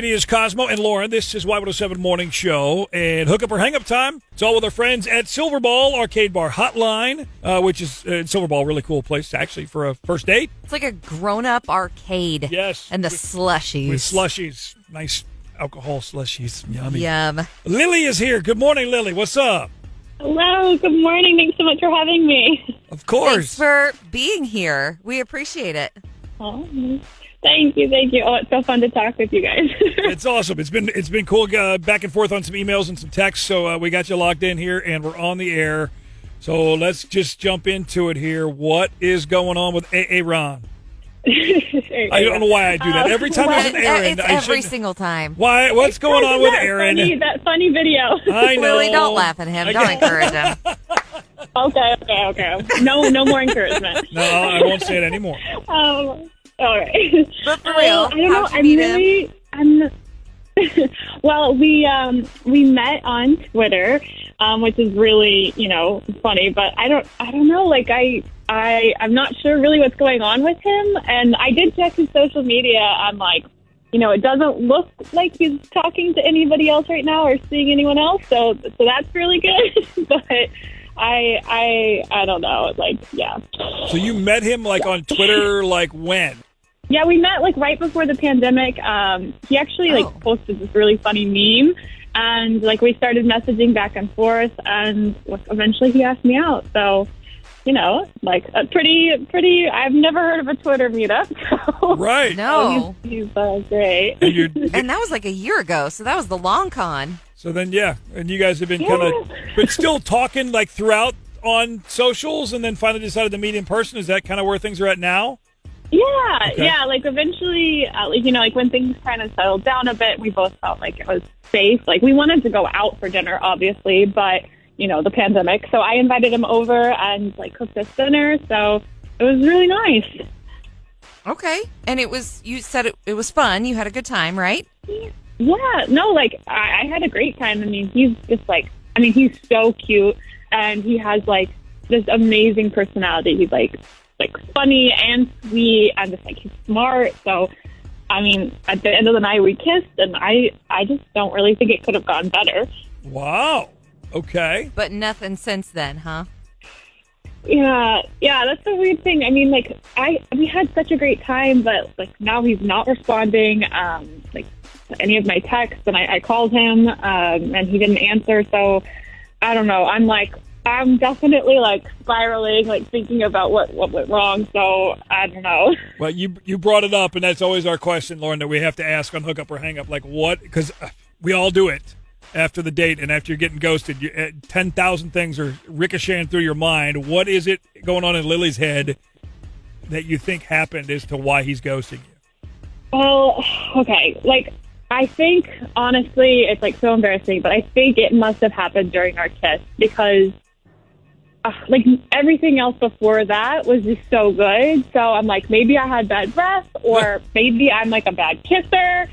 It is Cosmo and Lauren. This is Y107 Morning Show. And hook up or hang up time. It's all with our friends at Silver Ball Arcade Bar Hotline, which is Silver Ball, really cool place actually for a first date. It's like a grown-up arcade. Yes. And the slushies. With slushies. Nice alcohol slushies. Yummy. Yum. Lily is here. Good morning, Lily. What's up? Hello, good morning. Thanks so much for having me. Of course. Thanks for being here. We appreciate it. Oh, thank you. Oh, it's so fun to talk with you guys. It's awesome. It's been cool back and forth on some emails and some texts. So we got you locked in here, and we're on the air. So let's just jump into it here. What is going on with Aaron? I don't know why I do that. Every time there's an Aaron, it's every single time. Why? What's going on with Aaron? That funny video. I know. Lily, don't laugh at him. Don't encourage him. Okay. No more encouragement. No, I won't say it anymore. All right. But for real, I don't know. Well, we met on Twitter, which is really, funny. But I don't know. Like I'm not sure really what's going on with him. And I did check his social media. I'm like, it doesn't look like he's talking to anybody else right now or seeing anyone else. So that's really good. But I don't know. Like, yeah. So you met him on Twitter, when? Yeah, we met right before the pandemic. He actually posted this really funny meme, and we started messaging back and forth, and eventually he asked me out. So, a pretty. I've never heard of a Twitter meetup. So. Right. No. He's great. And that was a year ago, so that was the long con. So then, yeah, and you guys have been but still talking throughout on socials, and then finally decided to meet in person. Is that kind of where things are at now? Yeah, okay. Yeah. Eventually, when things kind of settled down a bit, we both felt like it was safe. We wanted to go out for dinner, obviously, but the pandemic. So I invited him over and cooked us dinner. So it was really nice. Okay, and you said it was fun. You had a good time, right? Yeah. No, I had a great time. I mean, he's just he's so cute, and he has this amazing personality. He's funny and sweet, and just he's smart. So, I mean, at the end of the night we kissed, and I just don't really think it could have gone better. Wow. Okay. But nothing since then, huh? Yeah, that's the weird thing. I mean, we had such a great time, but now he's not responding to any of my texts, and I called him and he didn't answer. So I don't know. I'm definitely spiraling, thinking about what went wrong. So I don't know. Well, you brought it up, and that's always our question, Lauren, that we have to ask on Hook Up or Hang Up. What? Because we all do it after the date, and after you're getting ghosted, 10,000 things are ricocheting through your mind. What is it going on in Lily's head that you think happened as to why he's ghosting you? Well, okay. I think, honestly, it's so embarrassing, but I think it must have happened during our kiss because everything else before that was just so good. So I'm maybe I had bad breath, or maybe I'm a bad kisser.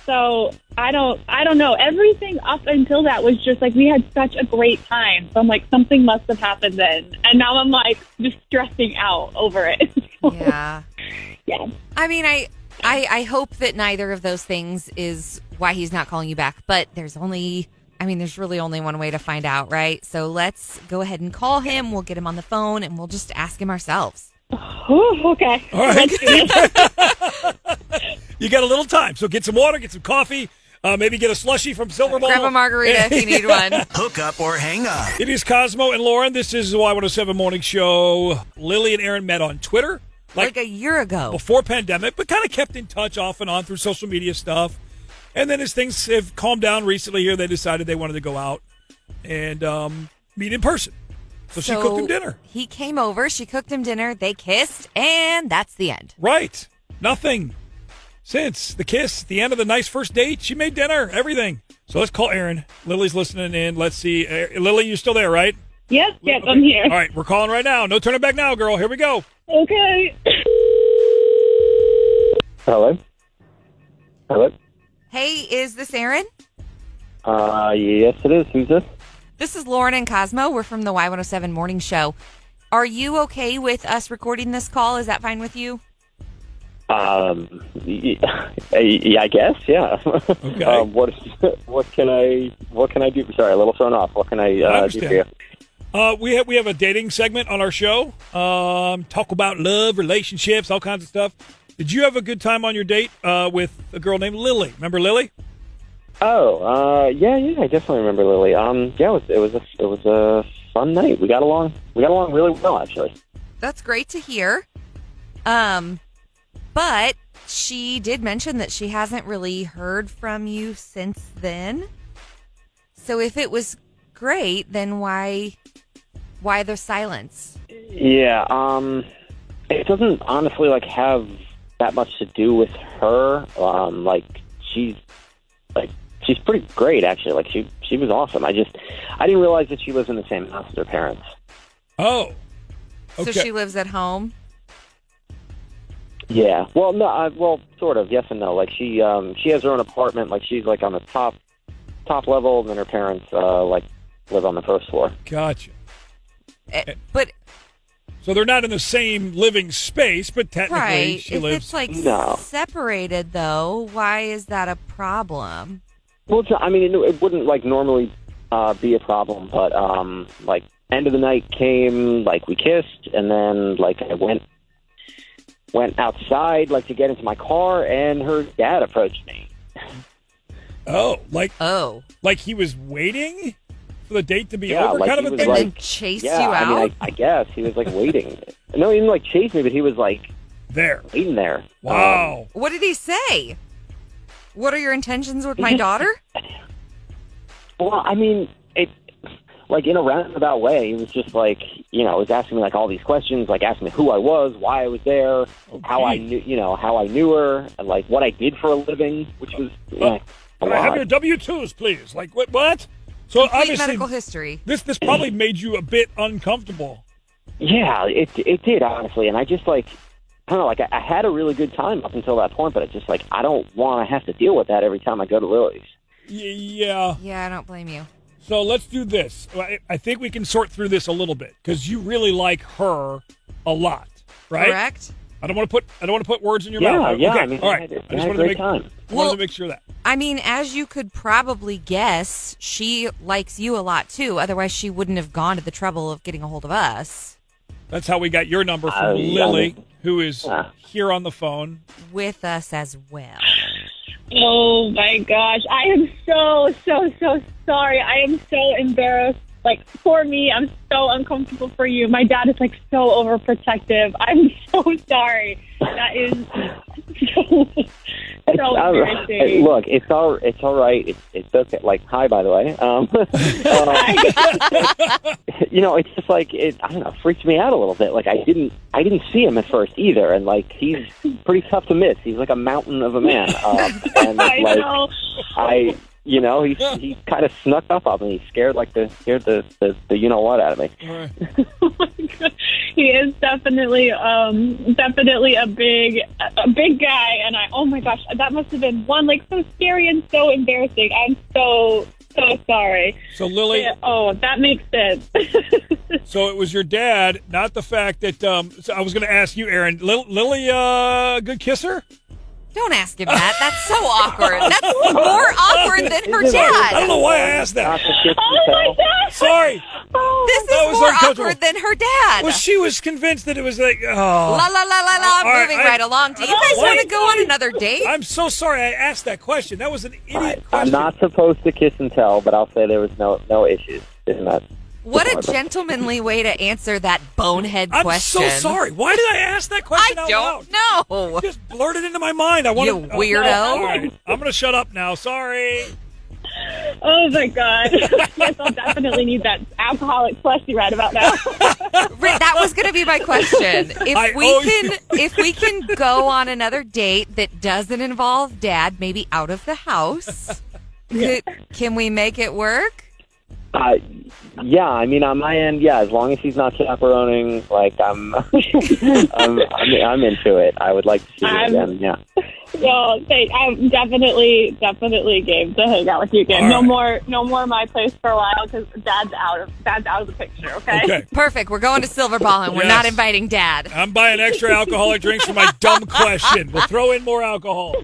So I don't know. Everything up until that was just we had such a great time. So I'm something must have happened then. And now I'm just stressing out over it. Yeah. Yeah. I mean, I hope that neither of those things is why he's not calling you back, but there's really only one way to find out, right? So let's go ahead and call him. We'll get him on the phone, and we'll just ask him ourselves. Oh, okay. All right. You got a little time, so get some water, get some coffee, maybe get a slushie from Silver Ball. Grab a margarita if you need one. Hook up or hang up. It is Cosmo and Lauren. This is the Y107 Morning Show. Lily and Aaron met on Twitter. A year ago. Before pandemic, but kind of kept in touch off and on through social media stuff. And then as things have calmed down recently here, they decided they wanted to go out and meet in person. So she cooked him dinner. He came over, she cooked him dinner, they kissed, and that's the end. Right. Nothing. Since the kiss, the end of the nice first date, she made dinner, everything. So let's call Aaron. Lily's listening in. Let's see. Lily, you're still there, right? Yep, okay. I'm here. All right, we're calling right now. No turning back now, girl. Here we go. Okay. Hello? Hey, is this Aaron? Yes, it is. Who's this? This is Lauren and Cosmo. We're from the Y107 Morning Show. Are you okay with us recording this call? Is that fine with you? Yeah, I guess. Yeah. Okay. What can I do? Sorry, a little thrown off. What can I do for you? We have a dating segment on our show. Talk about love, relationships, all kinds of stuff. Did you have a good time on your date with a girl named Lilly? Remember Lilly? Oh, yeah, I definitely remember Lily. Yeah, it was a fun night. We got along really well, actually. That's great to hear. But she did mention that she hasn't really heard from you since then. So if it was great, then why the silence? Yeah, it doesn't honestly have that much to do with her. She's pretty great, actually. She was awesome. I didn't realize that she lives in the same house as her parents. Oh, okay. So she lives at home? Yeah. Well, no. Well, sort of. Yes and no. She has her own apartment. She's on the top level, and then her parents live on the first floor. Gotcha. But so they're not in the same living space, but technically right. she if lives. it's separated, though, why is that a problem? Well, it wouldn't normally be a problem, but end of the night came, we kissed, and then I went outside to get into my car, and her dad approached me. Oh, like he was waiting for the date to be over, kind of a thing. And then chased you out? I mean, I guess he was waiting. No, he didn't chase me, but he was there, waiting there. Wow. What did he say? What are your intentions with my daughter? Well, I mean, it in a roundabout way. He was just was asking me all these questions, asking me who I was, why I was there, how I knew her, and what I did for a living, which was Can I have your W-2s, please? What? So Complete obviously, medical history. This probably made you a bit uncomfortable. Yeah, it did, honestly, and I just I don't know, I had a really good time up until that point, but it's just I don't want to have to deal with that every time I go to Lily's. Yeah. Yeah, I don't blame you. So let's do this. I think we can sort through this a little bit because you really like her a lot, right? Correct. I don't want to put words in your mouth. Yeah. Okay. I mean, all right. I had a great time. Wanted to make sure that. I mean, as you could probably guess, she likes you a lot too. Otherwise, she wouldn't have gone to the trouble of getting a hold of us. That's how we got your number from Lily, who is here on the phone with us as well. Oh my gosh, I am so sorry. I am so embarrassed. For me, I'm so uncomfortable for you. My dad is so overprotective. I'm so sorry. That is so embarrassing. Look, it's all right. It's okay. Hi, by the way. It's just I don't know, freaks me out a little bit. I didn't see him at first either, and he's pretty tough to miss. He's a mountain of a man, and I know. He kind of snuck up on me. He scared the you know what out of me. Right. Oh my God. He is definitely a big guy, and oh my gosh, that must have been so scary and so embarrassing. I'm so sorry. So Lily, that makes sense. So it was your dad, not the fact that. So I was going to ask you, Aaron. Lily, good kisser? Don't ask him that. That's so awkward. That's more awkward than her dad. I don't know why I asked that. Oh my God! Sorry. This is more awkward than her dad. Well, she was convinced that it was La la la la la. Moving right along. Do you guys want to go on another date? I'm so sorry I asked that question. That was an idiot question. I'm not supposed to kiss and tell, but I'll say there was no issues in that. What a gentlemanly way to answer that bonehead question. I'm so sorry. Why did I ask that question out loud? I don't know. Just blurted into my mind. You weirdo. All right. I'm going to shut up now. Sorry. Oh my God. Yes, I'll definitely need that alcoholic plushie right about now. That was going to be my question. If we can go on another date that doesn't involve Dad, maybe out of the house, can we make it work? Yeah, I mean, on my end, yeah, as long as he's not chaperoning, I'm into it. I would like to see it again, yeah. No, I'm definitely game to hang out with you again. All right. No more my place for a while because Dad's out of the picture. Okay. Perfect. We're going to Silver Ball, and we're Yes. not inviting Dad. I'm buying extra alcoholic drinks for my dumb question. We'll throw in more alcohol.